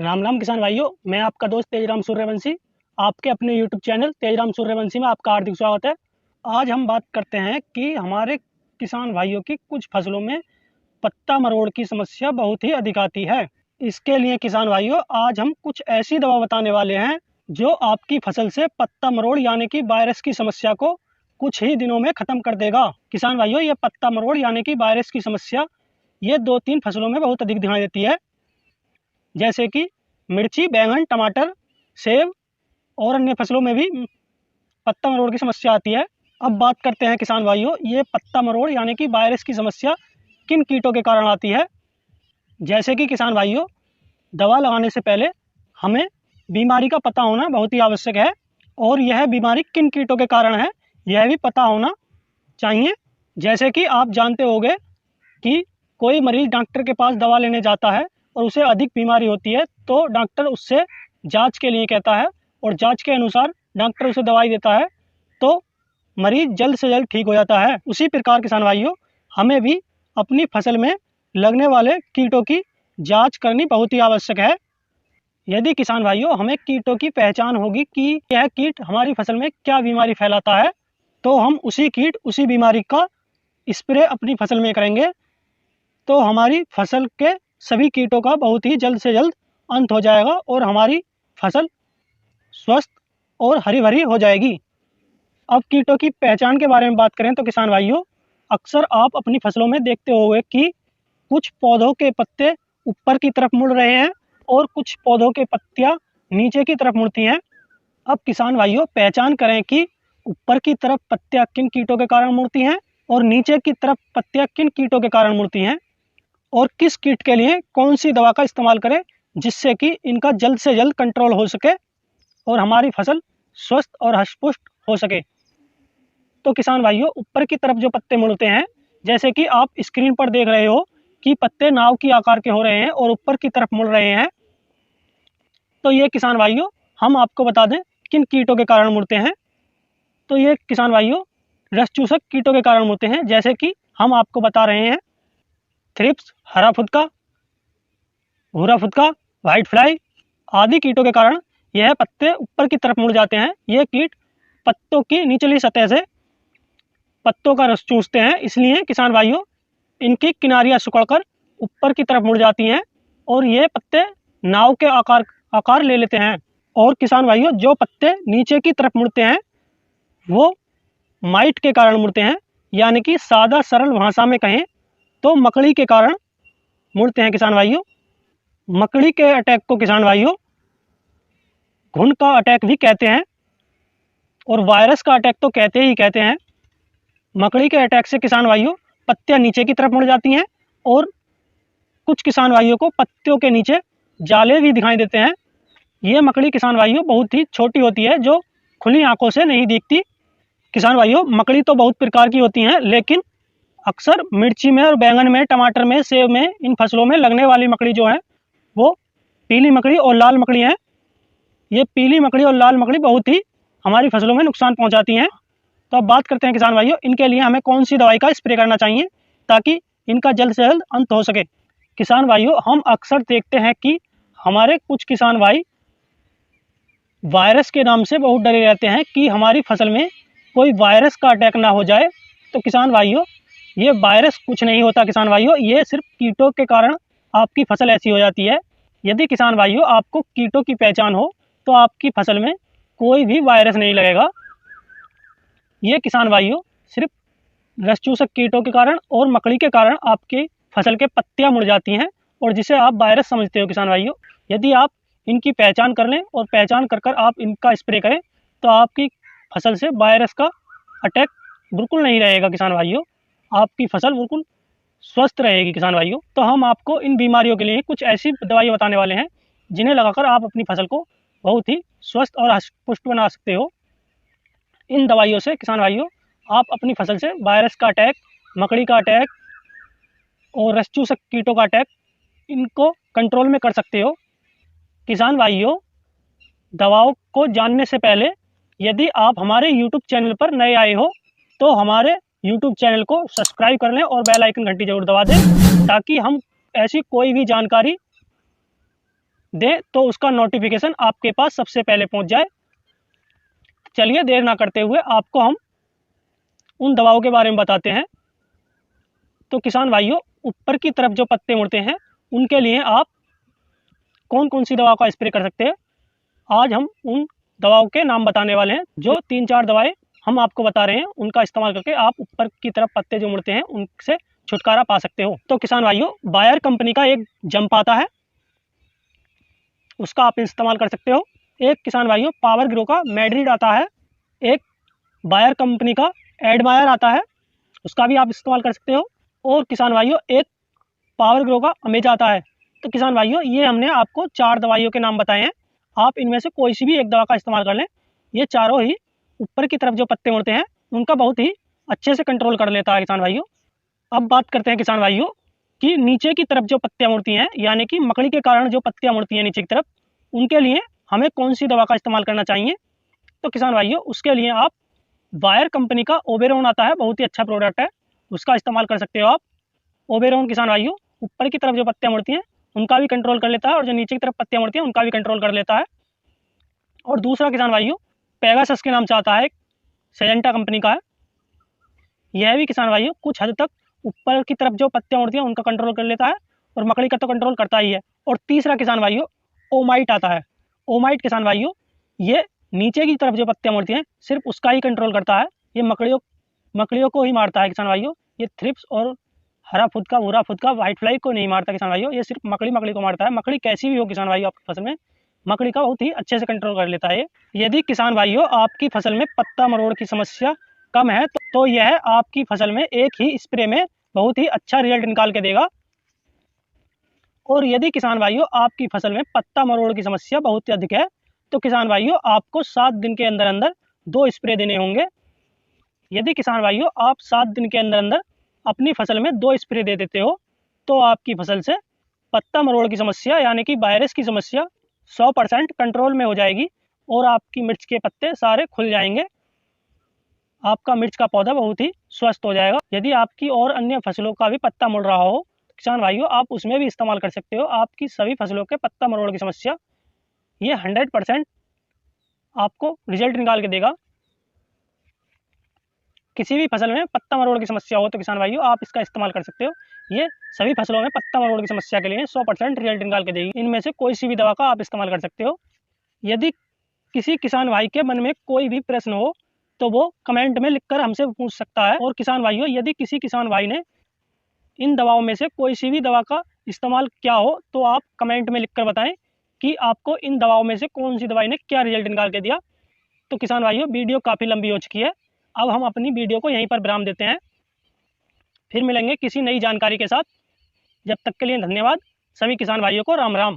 राम राम किसान भाइयों, मैं आपका दोस्त तेजराम सूर्यवंशी आपके अपने यूट्यूब चैनल तेजराम सूर्यवंशी में आपका हार्दिक स्वागत है। आज हम बात करते हैं कि हमारे किसान भाइयों की कुछ फसलों में पत्ता मरोड़ की समस्या बहुत ही अधिक आती है। इसके लिए किसान भाइयों आज हम कुछ ऐसी दवा बताने वाले हैं जो आपकी फसल से पत्ता मरोड़ यानी कि वायरस की समस्या को कुछ ही दिनों में खत्म कर देगा। किसान भाइयों, ये पत्ता मरोड़ यानी कि वायरस की समस्या ये 2-3 फसलों में बहुत अधिक दिखाई देती है, जैसे कि मिर्ची, बैंगन, टमाटर, सेब और अन्य फसलों में भी पत्ता मरोड़ की समस्या आती है। अब बात करते हैं किसान भाइयों, ये पत्ता मरोड़ यानी कि वायरस की समस्या किन कीटों के कारण आती है। जैसे कि किसान भाइयों, दवा लगाने से पहले हमें बीमारी का पता होना बहुत ही आवश्यक है और यह बीमारी किन कीटों के कारण है यह भी पता होना चाहिए। जैसे कि आप जानते होंगे कि कोई मरीज डॉक्टर के पास दवा लेने जाता है और उसे अधिक बीमारी होती है तो डॉक्टर उससे जांच के लिए कहता है और जांच के अनुसार डॉक्टर उसे दवाई देता है तो मरीज जल्द से जल्द ठीक हो जाता है। उसी प्रकार किसान भाइयों, हमें भी अपनी फसल में लगने वाले कीटों की जांच करनी बहुत ही आवश्यक है। यदि किसान भाइयों हमें कीटों की पहचान होगी कि यह कीट हमारी फसल में क्या बीमारी फैलाता है तो हम उसी कीट उसी बीमारी का स्प्रे अपनी फसल में करेंगे तो हमारी फसल के सभी कीटों का बहुत ही जल्द से जल्द अंत हो जाएगा और हमारी फसल स्वस्थ और हरी भरी हो जाएगी। अब कीटों की पहचान के बारे में बात करें तो किसान भाइयों, अक्सर आप अपनी फसलों में देखते होंगे कि कुछ पौधों के पत्ते ऊपर की तरफ मुड़ रहे हैं और कुछ पौधों के पत्तियां नीचे की तरफ मुड़ती हैं। अब किसान भाइयों पहचान करें कि ऊपर की तरफ पत्तियां किन कीटों के कारण मुड़ती हैं और नीचे की तरफ पत्तियां किन कीटों के कारण मुड़ती हैं और किस कीट के लिए कौन सी दवा का इस्तेमाल करें जिससे कि इनका जल्द से जल्द कंट्रोल हो सके और हमारी फसल स्वस्थ और हष्ट-पुष्ट हो सके। तो किसान भाइयों, ऊपर की तरफ जो पत्ते मुड़ते हैं, जैसे कि आप स्क्रीन पर देख रहे हो कि पत्ते नाव की आकार के हो रहे हैं और ऊपर की तरफ मुड़ रहे हैं, तो ये किसान भाइयों हम आपको बता दें किन कीटों के कारण मुड़ते हैं। तो ये किसान भाइयों रस चूसक कीटों के कारण मुड़ते हैं, जैसे कि हम आपको बता रहे हैं थ्रिप्स, हरा फुदका, भूरा फुदका, व्हाइट फ्लाई आदि कीटों के कारण यह पत्ते ऊपर की तरफ मुड़ जाते हैं। ये कीट पत्तों की निचली सतह से पत्तों का रस चूसते हैं, इसलिए किसान भाइयों इनकी किनारियां सिकुड़कर ऊपर की तरफ मुड़ जाती हैं और ये पत्ते नाव के आकार ले लेते हैं। और किसान भाइयों जो पत्ते नीचे की तरफ मुड़ते हैं वो माइट के कारण मुड़ते हैं, यानी कि सादा सरल भाषा में कहें तो मकड़ी के कारण मुड़ते हैं। किसान भाइयों, मकड़ी के अटैक को किसान भाइयों घुन का अटैक भी कहते हैं और वायरस का अटैक तो कहते ही कहते हैं। मकड़ी के अटैक से किसान भाइयों पत्तियां नीचे की तरफ मुड़ जाती हैं और कुछ किसान भाइयों को पत्तियों के नीचे जाले भी दिखाई देते हैं। ये मकड़ी किसान भाइयों बहुत ही छोटी होती है जो खुली आंखों से नहीं दिखती। किसान भाइयों मकड़ी तो बहुत प्रकार की होती हैं, लेकिन अक्सर मिर्ची में और बैंगन में, टमाटर में, सेब में, इन फसलों में लगने वाली मकड़ी जो है वो पीली मकड़ी और लाल मकड़ी हैं। ये पीली मकड़ी और लाल मकड़ी बहुत ही हमारी फसलों में नुकसान पहुंचाती हैं। तो अब बात करते हैं किसान भाइयों इनके लिए हमें कौन सी दवाई का स्प्रे करना चाहिए ताकि इनका जल्द से जल्द अंत हो सके। किसान भाइयों हम अक्सर देखते हैं कि हमारे कुछ किसान भाई वायरस के नाम से बहुत डरे रहते हैं कि हमारी फसल में कोई वायरस का अटैक ना हो जाए। तो किसान भाइयों ये वायरस कुछ नहीं होता किसान भाइयों, ये सिर्फ कीटों के कारण आपकी फसल ऐसी हो जाती है। यदि किसान भाइयों आपको कीटों की पहचान हो तो आपकी फसल में कोई भी वायरस नहीं लगेगा। ये किसान भाइयों सिर्फ रस चूसक कीटों के कारण और मकड़ी के कारण आपकी फसल के पत्तियां मुड़ जाती हैं और जिसे आप वायरस समझते हो। किसान भाइयों यदि आप इनकी पहचान कर लें और पहचान कर आप इनका स्प्रे करें तो आपकी फसल से वायरस का अटैक बिल्कुल नहीं रहेगा। किसान भाइयों आपकी फसल बिल्कुल स्वस्थ रहेगी। किसान भाइयों तो हम आपको इन बीमारियों के लिए कुछ ऐसी दवाई बताने वाले हैं जिन्हें लगाकर आप अपनी फसल को बहुत ही स्वस्थ और हष्ट-पुष्ट बना सकते हो। इन दवाइयों से किसान भाइयों आप अपनी फसल से वायरस का अटैक, मकड़ी का अटैक और रस चूसक कीटों का अटैक इनको कंट्रोल में कर सकते हो। किसान भाइयों दवाओं को जानने से पहले यदि आप हमारे YouTube चैनल पर नए आए हो तो हमारे YouTube चैनल को सब्सक्राइब कर लें और बेल आइकन घंटी जरूर दबा दें ताकि हम ऐसी कोई भी जानकारी दे तो उसका नोटिफिकेशन आपके पास सबसे पहले पहुंच जाए। चलिए देर ना करते हुए आपको हम उन दवाओं के बारे में बताते हैं। तो किसान भाइयों, ऊपर की तरफ जो पत्ते मुड़ते हैं उनके लिए आप कौन कौन सी दवा का स्प्रे कर सकते हैं, आज हम उन दवाओं के नाम बताने वाले हैं। जो 3-4 दवाएं हम आपको बता रहे हैं उनका इस्तेमाल करके आप ऊपर की तरफ पत्ते जो मुड़ते हैं उनसे छुटकारा पा सकते हो। तो किसान भाइयों, बायर कंपनी का एक जंप आता है, उसका आप इस्तेमाल कर सकते हो। एक किसान भाइयों पावर ग्रो का मैड्रिड आता है। एक बायर कंपनी का एडमायर आता है, उसका भी आप इस्तेमाल कर सकते हो। और किसान भाइयों एक पावर ग्रो का अमेजा आता है। तो किसान भाइयों, ये हमने आपको 4 दवाइयों के नाम बताए हैं। आप इनमें से कोई सी भी एक दवा का इस्तेमाल कर लें, ये चारों ही ऊपर की तरफ जो पत्ते मुड़ते हैं उनका बहुत ही अच्छे से कंट्रोल कर लेता है किसान भाइयों। अब बात करते हैं किसान भाइयों कि नीचे की तरफ जो पत्तियां मुड़ती हैं, यानी कि मकड़ी के कारण जो पत्तियां मुड़ती हैं नीचे की तरफ, उनके लिए हमें कौन सी दवा का इस्तेमाल करना चाहिए। तो किसान भाइयों, उसके लिए आप बायर कंपनी का ओबेरोन आता है, बहुत ही अच्छा प्रोडक्ट है, उसका इस्तेमाल कर सकते हो आप। ओबेरोन किसान भाइयों ऊपर की तरफ जो पत्तियां मुड़ती हैं उनका भी कंट्रोल कर लेता है और जो नीचे की तरफ पत्तियां मुड़ती हैं उनका भी कंट्रोल कर लेता है। और दूसरा किसान भाइयों पेगासस के नाम से आता है, एक सेजेंटा कंपनी का है। यह भी किसान भाइयों कुछ हद तक ऊपर की तरफ जो पत्तियां मुड़ती हैं उनका कंट्रोल कर लेता है और मकड़ी का तो कंट्रोल करता ही है। और तीसरा किसान भाइयों ओमाइट आता है। ओमाइट किसान भाइयों ये नीचे की तरफ जो पत्तियां मुड़ती हैं सिर्फ उसका ही कंट्रोल करता है। ये मकड़ियों को ही मारता है किसान भाइयों। ये थ्रिप्स और हरा फुदका, भूरा फुदका, व्हाइट फ्लाई को नहीं मारता किसान भाइयों, ये सिर्फ मकड़ी को मारता है। मकड़ी कैसी भी हो किसान भाइयों, आपकी फसल में मकड़ी का बहुत ही अच्छे से कंट्रोल कर लेता है। यदि किसान भाइयों आपकी फसल में पत्ता मरोड़ की समस्या कम है तो यह आपकी फसल में एक ही स्प्रे में बहुत ही अच्छा रिजल्ट निकाल के देगा। और यदि किसान भाइयों आपकी फसल में पत्ता मरोड़ की समस्या बहुत ही अधिक है तो किसान भाइयों आपको 7 दिन के अंदर अंदर 2 स्प्रे देने होंगे। यदि किसान भाइयों आप 7 दिन के अंदर अंदर अपनी फसल में 2 स्प्रे दे देते हो तो आपकी फसल से पत्ता मरोड़ की समस्या यानी कि वायरस की समस्या 100% कंट्रोल में हो जाएगी और आपकी मिर्च के पत्ते सारे खुल जाएंगे। आपका मिर्च का पौधा बहुत ही स्वस्थ हो जाएगा। यदि आपकी और अन्य फसलों का भी पत्ता मुड़ रहा हो किसान भाइयों, आप उसमें भी इस्तेमाल कर सकते हो। आपकी सभी फसलों के पत्ता मरोड़ की समस्या ये 100% आपको रिजल्ट निकाल के देगा। किसी भी फसल में पत्ता मरोड़ की समस्या हो तो किसान भाइयों आप इसका इस्तेमाल कर सकते हो। ये सभी फसलों में पत्ता मरोड़ की समस्या के लिए 100% रिजल्ट निकाल के देगी। इनमें से कोई सी भी दवा का आप इस्तेमाल कर सकते हो। यदि किसी किसान भाई के मन में कोई भी प्रश्न हो तो वो कमेंट में लिखकर हमसे पूछ सकता है। और किसान भाइयों यदि किसी किसान भाई ने इन दवाओं में से कोई सी भी दवा का इस्तेमाल किया हो तो आप कमेंट में लिखकर बताएं कि आपको इन दवाओं में से कौन सी दवाई ने क्या रिजल्ट निकाल के दिया। तो किसान भाइयों वीडियो काफ़ी लंबी हो चुकी है, अब हम अपनी वीडियो को यहीं पर विराम देते हैं। फिर मिलेंगे किसी नई जानकारी के साथ। जब तक के लिए धन्यवाद। सभी किसान भाइयों को राम राम।